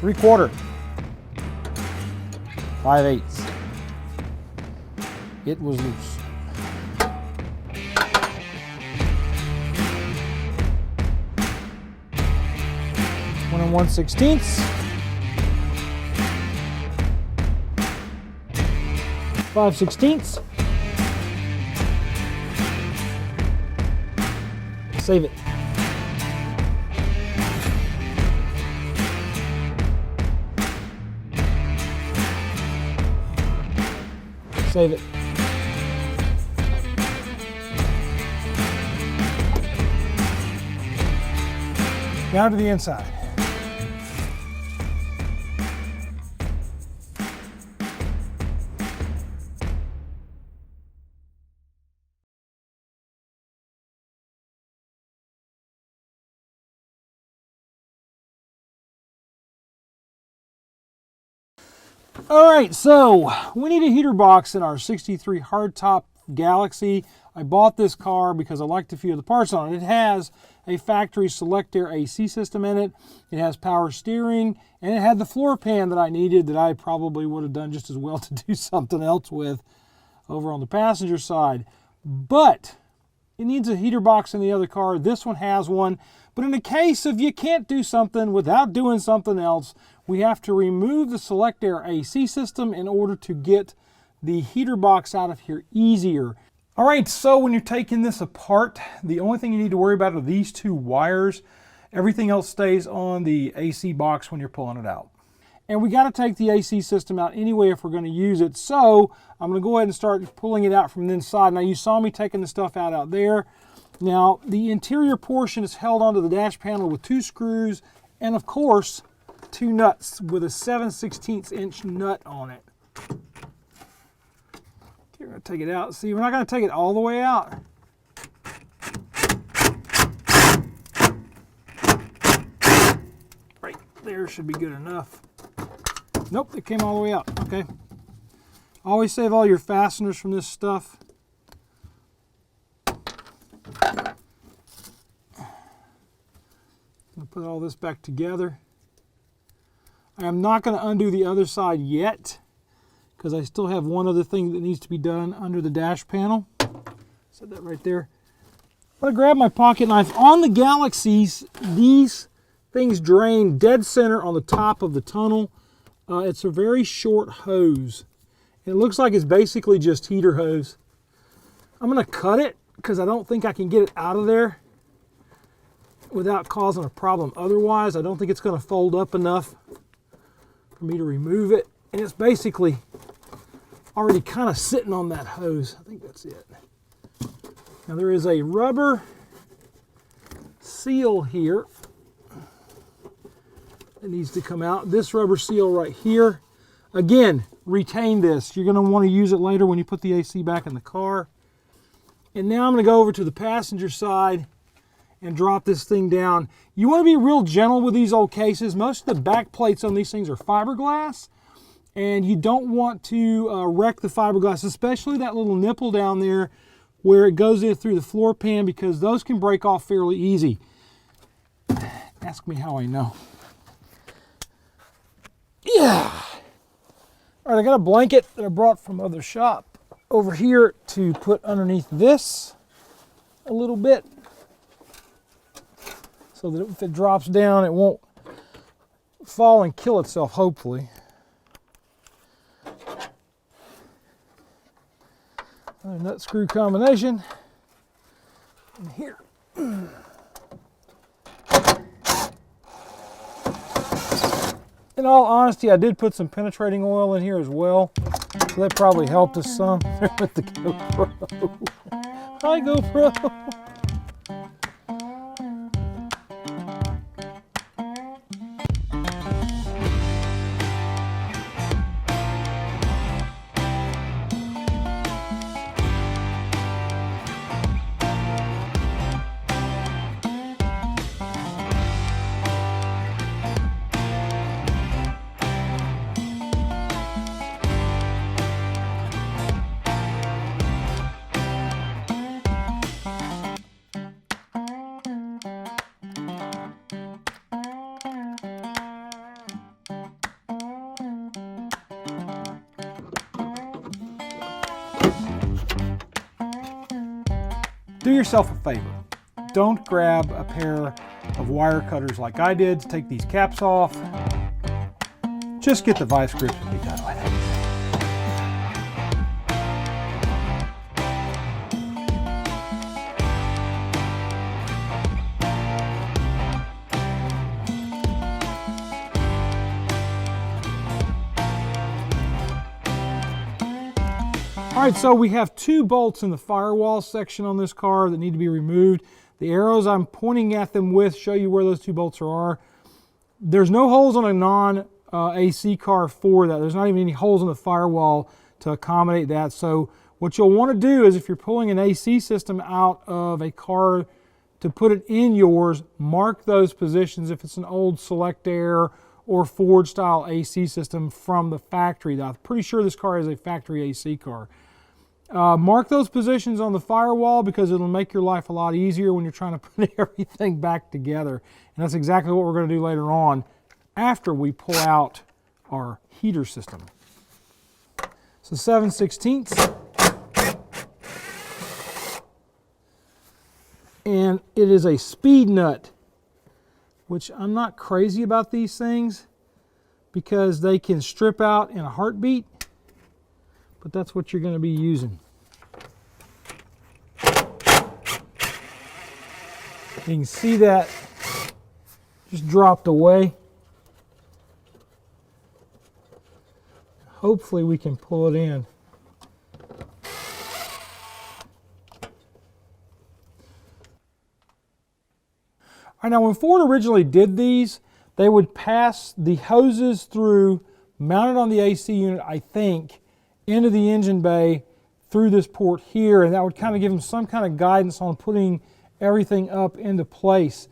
3/4, 5/8. It was loose. One and 1/16. 5/16. Save it. Save it. Down to the inside. All right, so we need a heater box in our 63 hardtop Galaxie. I bought this car because I liked a few of the parts on it. It has a factory select air AC system in it. It has power steering, and it had the floor pan that I needed that I probably would have done just as well to do something else with over on the passenger side. But it needs a heater box in the other car. This one has one. But in the case of you can't do something without doing something else, we have to remove the select air AC system in order to get the heater box out of here easier. All right, so when you're taking this apart, the only thing you need to worry about are these two wires. Everything else stays on the AC box when you're pulling it out. And we got to take the AC system out anyway if we're going to use it. So I'm going to go ahead and start pulling it out from the inside. Now you saw me taking the stuff out there. Now the interior portion is held onto the dash panel with 2 screws and of course 2 nuts with a 7/16 inch nut on it. Okay, we're going to take it out. See, we're not going to take it all the way out. Right there should be good enough. Nope, it came all the way out. Okay. Always save all your fasteners from this stuff. I'll put all this back together. I am not going to undo the other side yet because I still have one other thing that needs to be done under the dash panel. Set that right there. I'm going to grab my pocket knife. On the Galaxies, these things drain dead center on the top of the tunnel. It's a very short hose. It looks like it's basically just heater hose. I'm going to cut it because I don't think I can get it out of there without causing a problem. Otherwise, I don't think it's going to fold up enough for me to remove it. And it's basically already kind of sitting on that hose. I think that's it. Now there is a rubber seal here that needs to come out. This rubber seal right here. Again, retain this. You're going to want to use it later when you put the AC back in the car. And now I'm going to go over to the passenger side and drop this thing down. You want to be real gentle with these old cases. Most of the back plates on these things are fiberglass, and you don't want to wreck the fiberglass, especially that little nipple down there where it goes in through the floor pan, because those can break off fairly easy. Ask me how I know. Yeah. All right, I got a blanket that I brought from other shop over here to put underneath this a little bit, so that if it drops down, it won't fall and kill itself, hopefully. Another nut screw combination in here. In all honesty, I did put some penetrating oil in here as well, so that probably helped us some with the GoPro. Hi, GoPro. do yourself a favor. Don't grab a pair of wire cutters like I did to take these caps off. Just get the vice grips and be done with it. All right, so we have 2 bolts in the firewall section on this car that need to be removed. The arrows I'm pointing at them with show you where those 2 bolts are. There's no holes on a non-AC car for that. There's not even any holes in the firewall to accommodate that. So what you'll want to do is if you're pulling an AC system out of a car to put it in yours, mark those positions if it's an old Select Air or Ford style AC system from the factory. I'm pretty sure this car is a factory AC car. Mark those positions on the firewall because it'll make your life a lot easier when you're trying to put everything back together. And that's exactly what we're going to do later on after we pull out our heater system. So 7/16. And it is a speed nut, which I'm not crazy about these things because they can strip out in a heartbeat. But that's what you're going to be using. You can see that just dropped away. Hopefully we can pull it in. All right, now when Ford originally did these, they would pass the hoses through, mounted on the AC unit, I think, into the engine bay through this port here, and that would kind of give them some kind of guidance on putting everything up into place.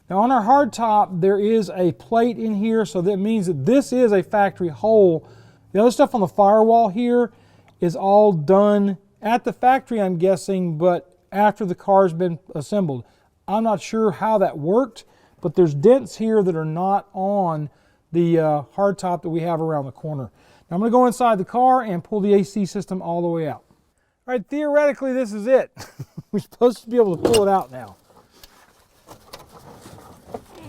Now on our hardtop, there is a plate in here, so that means that this is a factory hole. The other stuff on the firewall here is all done at the factory, I'm guessing, but after the car's been assembled. I'm not sure how that worked, but there's dents here that are not on the hardtop that we have around the corner. Now I'm going to go inside the car and pull the AC system all the way out. All right, theoretically this is it. We're supposed to be able to pull it out now.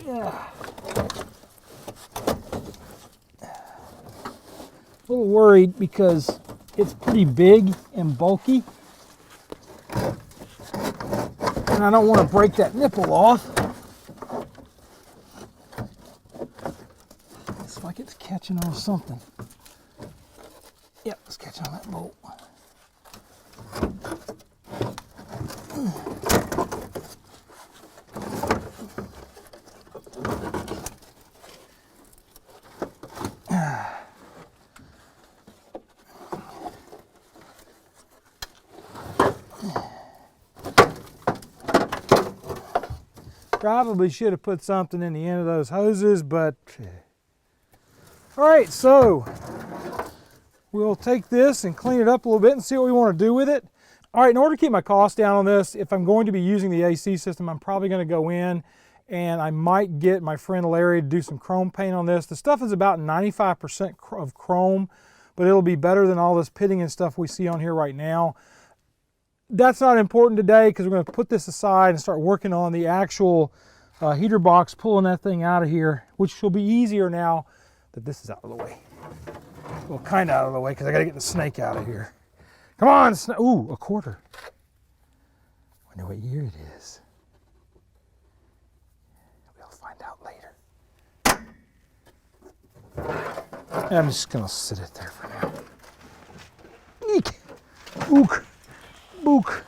Yeah. A little worried because it's pretty big and bulky. And I don't want to break that nipple off. It's like it's catching on something. Yep, let's catch on that bolt. Probably should have put something in the end of those hoses, but all right, so we'll take this and clean it up a little bit and see what we want to do with it. All right, in order to keep my costs down on this, if I'm going to be using the AC system, I'm probably going to go in and I might get my friend Larry to do some chrome paint on this. The stuff is about 95% of chrome, but it'll be better than all this pitting and stuff we see on here right now. That's not important today because we're going to put this aside and start working on the actual heater box, pulling that thing out of here, which will be easier now that this is out of the way. Well, kind of out of the way because I got to get the snake out of here. Come on, ooh, a quarter. Wonder what year it is. We'll find out later. I'm just going to sit it there for now. Eek! Ook! Book.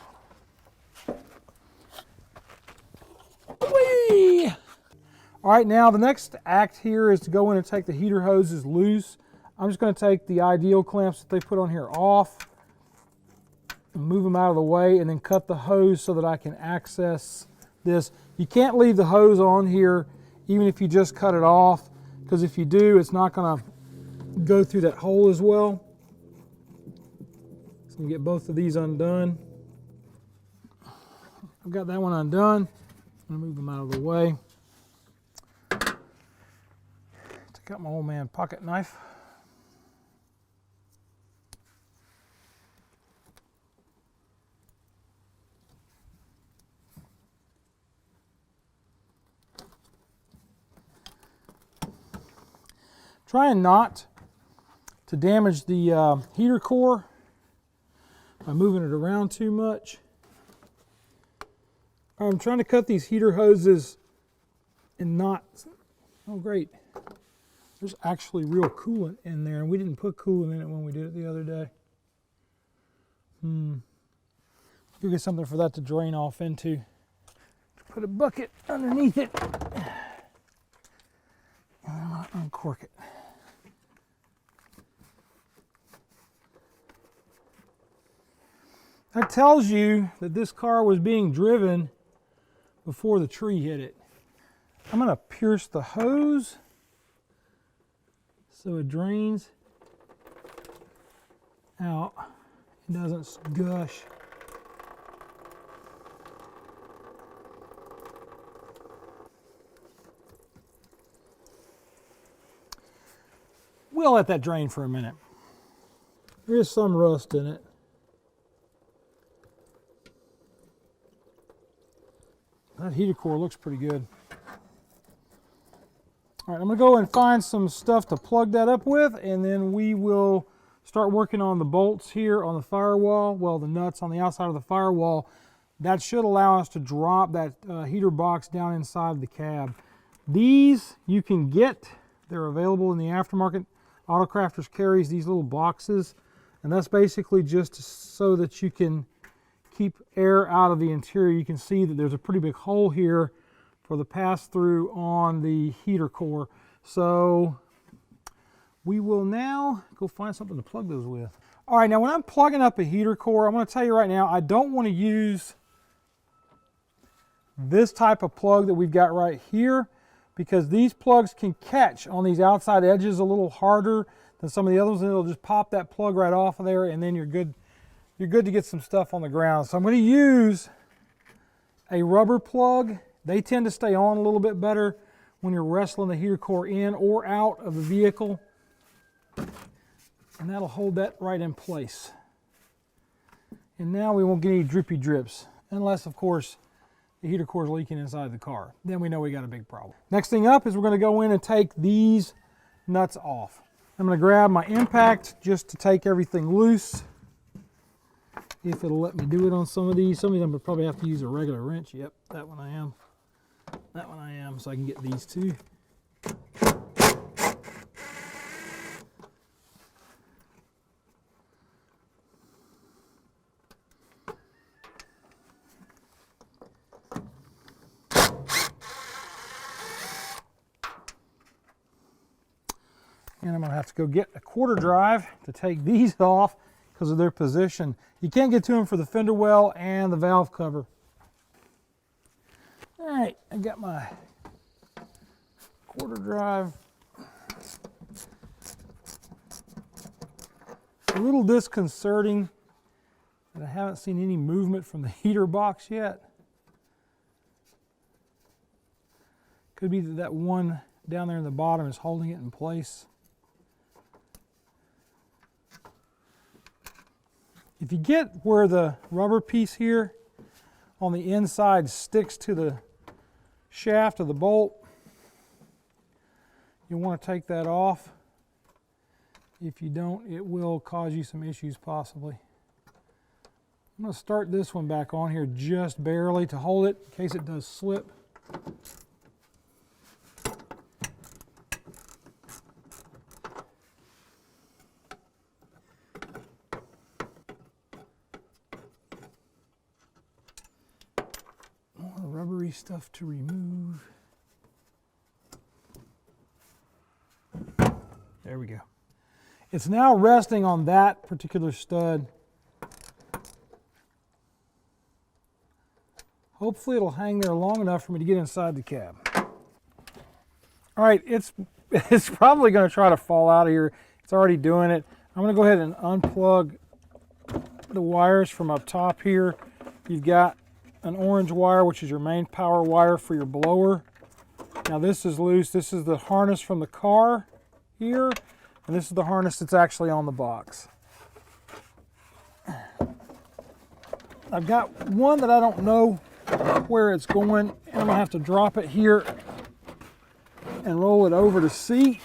Whee! All right, now the next act here is to go in and take the heater hoses loose. I'm just going to take the ideal clamps that they put on here off, and move them out of the way, and then cut the hose so that I can access this. You can't leave the hose on here even if you just cut it off, because if you do, it's not going to go through that hole as well. So get both of these undone. I've got that one undone. I'm going to move them out of the way. Take out my old man pocket knife. Trying not to damage the heater core by moving it around too much. I'm trying to cut these heater hoses and not, oh great, there's actually real coolant in there, and we didn't put coolant in it when we did it the other day. Go get something for that to drain off into. Put a bucket underneath it, and I'm going to uncork it. That tells you that this car was being driven before the tree hit it. I'm going to pierce the hose so it drains out. It doesn't gush. We'll let that drain for a minute. There is some rust in it. That heater core looks pretty good. All right, I'm going to go and find some stuff to plug that up with, and then we will start working on the bolts here on the firewall, well, the nuts on the outside of the firewall. That should allow us to drop that heater box down inside the cab. These you can get. They're available in the aftermarket. Autocrafters carries these little boxes, and that's basically just so that you can keep air out of the interior. You can see that there's a pretty big hole here for the pass-through on the heater core. So we will now go find something to plug those with. All right, now when I'm plugging up a heater core, I'm going to tell you right now, I don't want to use this type of plug that we've got right here, because these plugs can catch on these outside edges a little harder than some of the others, and it'll just pop that plug right off of there, and then you're good. You're good to get some stuff on the ground. So I'm going to use a rubber plug. They tend to stay on a little bit better when you're wrestling the heater core in or out of the vehicle. And that'll hold that right in place. And now we won't get any drippy drips, unless of course the heater core is leaking inside the car. Then we know we got a big problem. Next thing up is we're going to go in and take these nuts off. I'm going to grab my impact just to take everything loose. If it'll let me do it on some of these. Some of them would probably have to use a regular wrench. Yep, that one I am. That one I am, so I can get these two. And I'm going to have to go get a quarter drive to take these off because of their position. You can't get to them for the fender well and the valve cover. All right, I got my quarter drive. A little disconcerting that I haven't seen any movement from the heater box yet. Could be that that one down there in the bottom is holding it in place. If you get where the rubber piece here on the inside sticks to the shaft of the bolt, you'll want to take that off. If you don't, it will cause you some issues possibly. I'm going to start this one back on here just barely to hold it in case it does slip. Rubbery stuff to remove. There we go. It's now resting on that particular stud. Hopefully it'll hang there long enough for me to get inside the cab. All right, it's probably going to try to fall out of here. It's already doing it. I'm going to go ahead and unplug the wires from up top here. You've got an orange wire, which is your main power wire for your blower. Now this is loose. This is the harness from the car here, and this is the harness that's actually on the box. I've got one that I don't know where it's going, and I'm gonna have to drop it here and roll it over to see.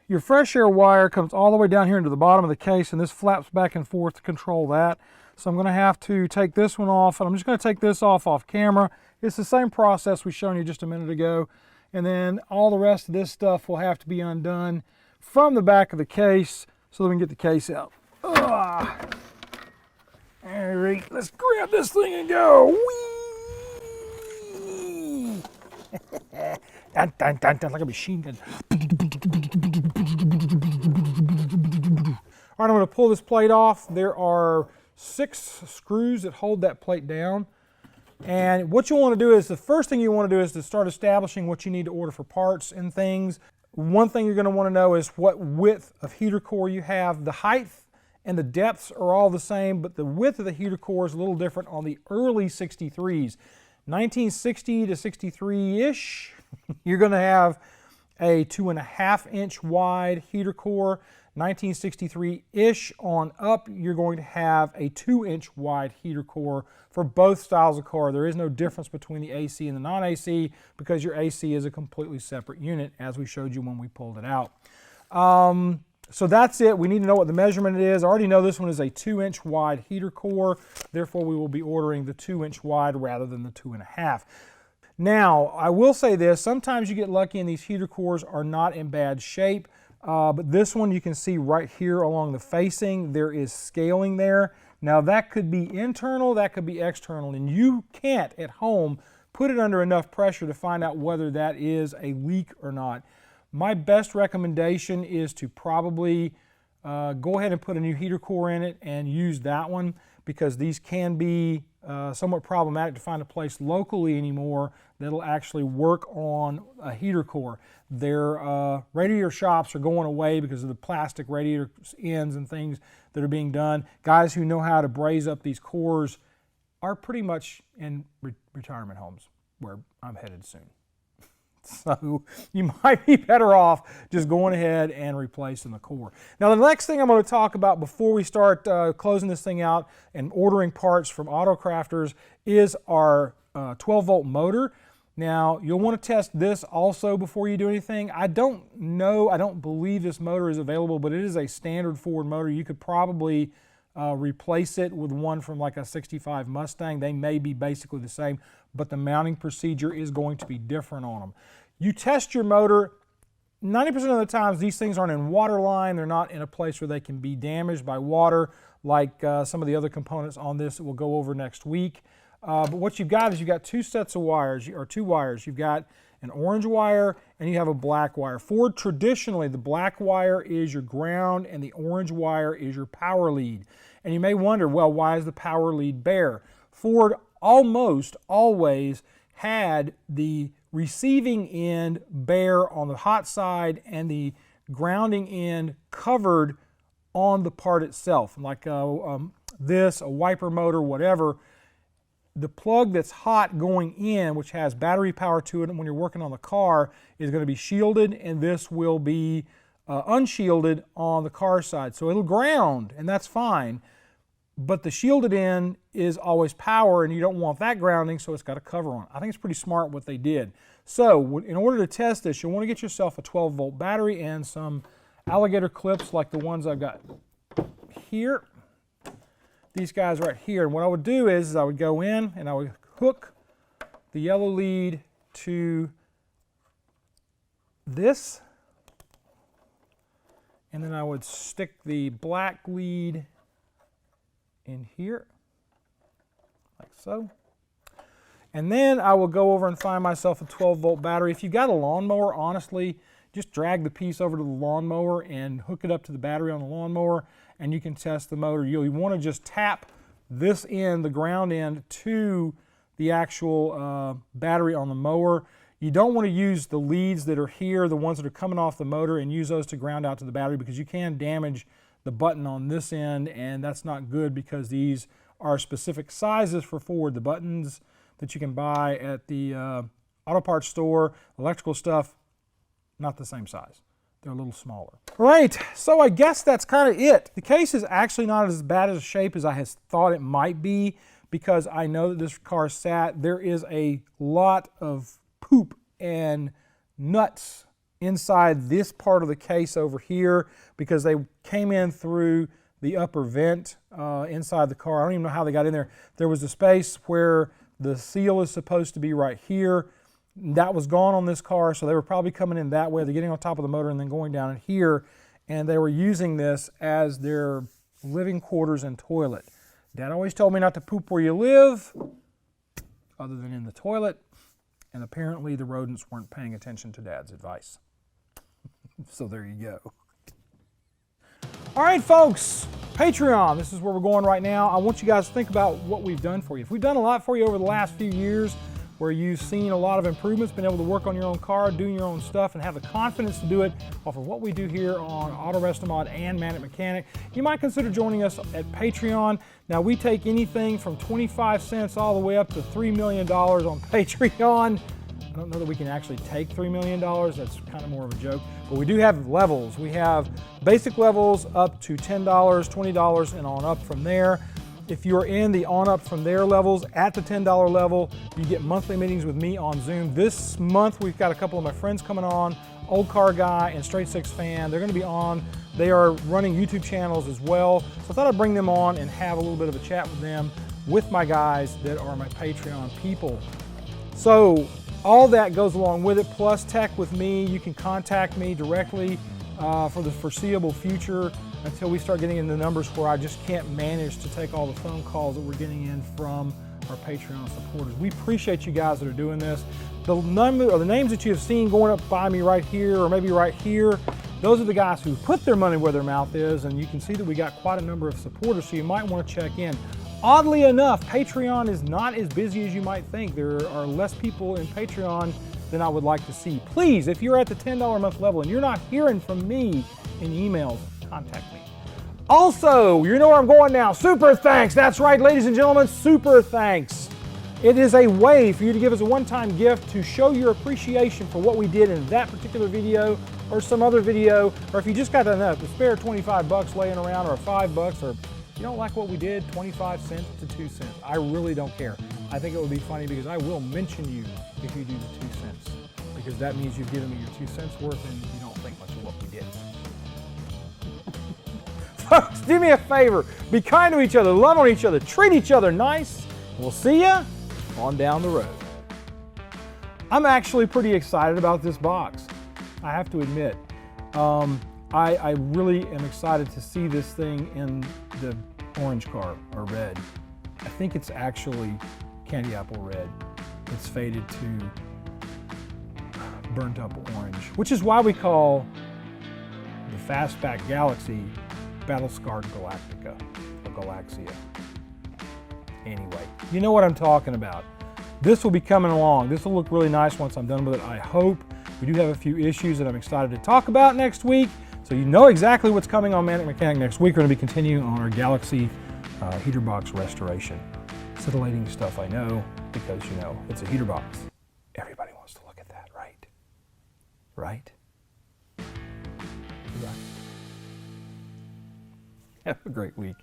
Your fresh air wire comes all the way down here into the bottom of the case, and this flaps back and forth to control that. So I'm going to have to take this one off, and I'm just going to take this off camera. It's the same process we showed you just a minute ago. And then all the rest of this stuff will have to be undone from the back of the case so that we can get the case out. All right, let's grab this thing and go. Whee! Dun, dun, dun, dun, like a machine gun. All right, I'm going to pull this plate off. There are 6 screws that hold that plate down. And what you want to do is, the first thing you want to do is to start establishing what you need to order for parts and things. One thing you're going to want to know is what width of heater core you have. The height and the depths are all the same, but the width of the heater core is a little different on the early 63s. 1960 to 63-ish, you're going to have a 2.5-inch wide heater core. 1963-ish on up, you're going to have a 2-inch wide heater core for both styles of car. There is no difference between the AC and the non-AC because your AC is a completely separate unit, as we showed you when we pulled it out. So that's it. We need to know what the measurement is. I already know this one is a 2-inch wide heater core. Therefore, we will be ordering the 2-inch wide rather than the 2.5. Now, I will say this. Sometimes you get lucky and these heater cores are not in bad shape. But this one you can see right here along the facing, there is scaling there. Now that could be internal, that could be external, and you can't at home put it under enough pressure to find out whether that is a leak or not. My best recommendation is to probably go ahead and put a new heater core in it and use that one, because these can be somewhat problematic to find a place locally anymore that'll actually work on a heater core. Their radiator shops are going away because of the plastic radiator ends and things that are being done. Guys who know how to braze up these cores are pretty much in retirement homes, where I'm headed soon. So you might be better off just going ahead and replacing the core. Now the next thing I'm going to talk about before we start closing this thing out and ordering parts from Autocrafters is our 12-volt motor. Now you'll want to test this also before you do anything. I don't believe this motor is available, but it is a standard Ford motor. You could probably replace it with one from like a 65 Mustang. They may be basically the same, but the mounting procedure is going to be different on them. You test your motor. 90% of the times these things aren't in water line. They're not in a place where they can be damaged by water like some of the other components on this that we'll go over next week. But what you've got is you've got 2 sets of wires, or 2 wires. You've got an orange wire and you have a black wire. Ford, traditionally, the black wire is your ground and the orange wire is your power lead. And you may wonder, well, why is the power lead bare? Ford almost always had the receiving end bare on the hot side and the grounding end covered on the part itself. Like this, a wiper motor, whatever. The plug that's hot going in, which has battery power to it, and when you're working on the car, is going to be shielded, and this will be unshielded on the car side. So it'll ground, and that's fine, but the shielded end is always power, and you don't want that grounding, so it's got a cover on it. I think it's pretty smart what they did. So in order to test this, you'll want to get yourself a 12-volt battery and some alligator clips like the ones I've got here. These guys right here. And what I would do is I would go in and I would hook the yellow lead to this, and then I would stick the black lead in here like so, and then I will go over and find myself a 12-volt battery. If you've got a lawnmower, honestly, just drag the piece over to the lawnmower and hook it up to the battery on the lawnmower, and you can test the motor. You'll want to just tap this end, the ground end, to the actual battery on the mower. You don't want to use the leads that are here, the ones that are coming off the motor, and use those to ground out to the battery, because you can damage the button on this end, and that's not good because these are specific sizes for Ford. The buttons that you can buy at the auto parts store, electrical stuff, not the same size. They're a little smaller. All right, so I guess that's kind of it. The case is actually not as bad a shape as I had thought it might be, because I know that this car sat. There is a lot of poop and nuts inside this part of the case over here because they came in through the upper vent inside the car. I don't even know how they got in there. There was a space where the seal is supposed to be right here. That was gone on this car, so they were probably coming in that way. They're getting on top of the motor and then going down in here, and they were using this as their living quarters and toilet. Dad always told me not to poop where you live, other than in the toilet, and apparently the rodents weren't paying attention to Dad's advice. So there you go. All right, folks, Patreon, this is where we're going right now. I want you guys to think about what we've done for you. If we've done a lot for you over the last few years, where you've seen a lot of improvements, been able to work on your own car, doing your own stuff, and have the confidence to do it off of what we do here on Autorestomod and Manic Mechanic, you might consider joining us at Patreon. Now, we take anything from 25 cents all the way up to $3 million on Patreon. I don't know that we can actually take $3 million. That's kind of more of a joke. But we do have levels. We have basic levels up to $10, $20, and on up from there. If you're in the on up from there levels, at the $10 level, you get monthly meetings with me on Zoom. This month, we've got a couple of my friends coming on, Old Car Guy and Straight Six Fan. They're going to be on. They are running YouTube channels as well. So I thought I'd bring them on and have a little bit of a chat with them, with my guys that are my Patreon people. So all that goes along with it, plus tech with me. You can contact me directly for the foreseeable future until we start getting into numbers where I just can't manage to take all the phone calls that we're getting in from our Patreon supporters. We appreciate you guys that are doing this. The number or the names that you have seen going up by me right here or maybe right here, those are the guys who put their money where their mouth is, and you can see that we got quite a number of supporters, so you might want to check in. Oddly enough, Patreon is not as busy as you might think. There are less people in Patreon than I would like to see. Please, if you're at the $10 a month level and you're not hearing from me in emails, contact me. Also, you know where I'm going now. Super thanks. That's right, ladies and gentlemen, super thanks. It is a way for you to give us a one-time gift to show your appreciation for what we did in that particular video or some other video, or if you just got a spare 25 bucks laying around or $5, or you don't like what we did, 25 cents to 2 cents. I really don't care. I think it would be funny because I will mention you if you do the 2 cents, because that means you've given me your 2 cents worth and you don't think much of what we did. Folks, do me a favor. Be kind to each other, love on each other, treat each other nice. We'll see ya on down the road. I'm actually pretty excited about this box, I have to admit. I really am excited to see this thing in the orange car, or red. I think it's actually candy apple red. It's faded to burnt up orange, which is why we call the fastback Galaxie battle-scarred Galactica, or Galaxia. Anyway, you know what I'm talking about. This will be coming along. This will look really nice once I'm done with it, I hope. We do have a few issues that I'm excited to talk about next week, so you know exactly what's coming on Manic Mechanic next week. We're going to be continuing on our Galaxie heater box restoration. Scintillating stuff, I know, because, you know, it's a heater box. Everybody wants to look at that, right? Right? Right. Have a great week.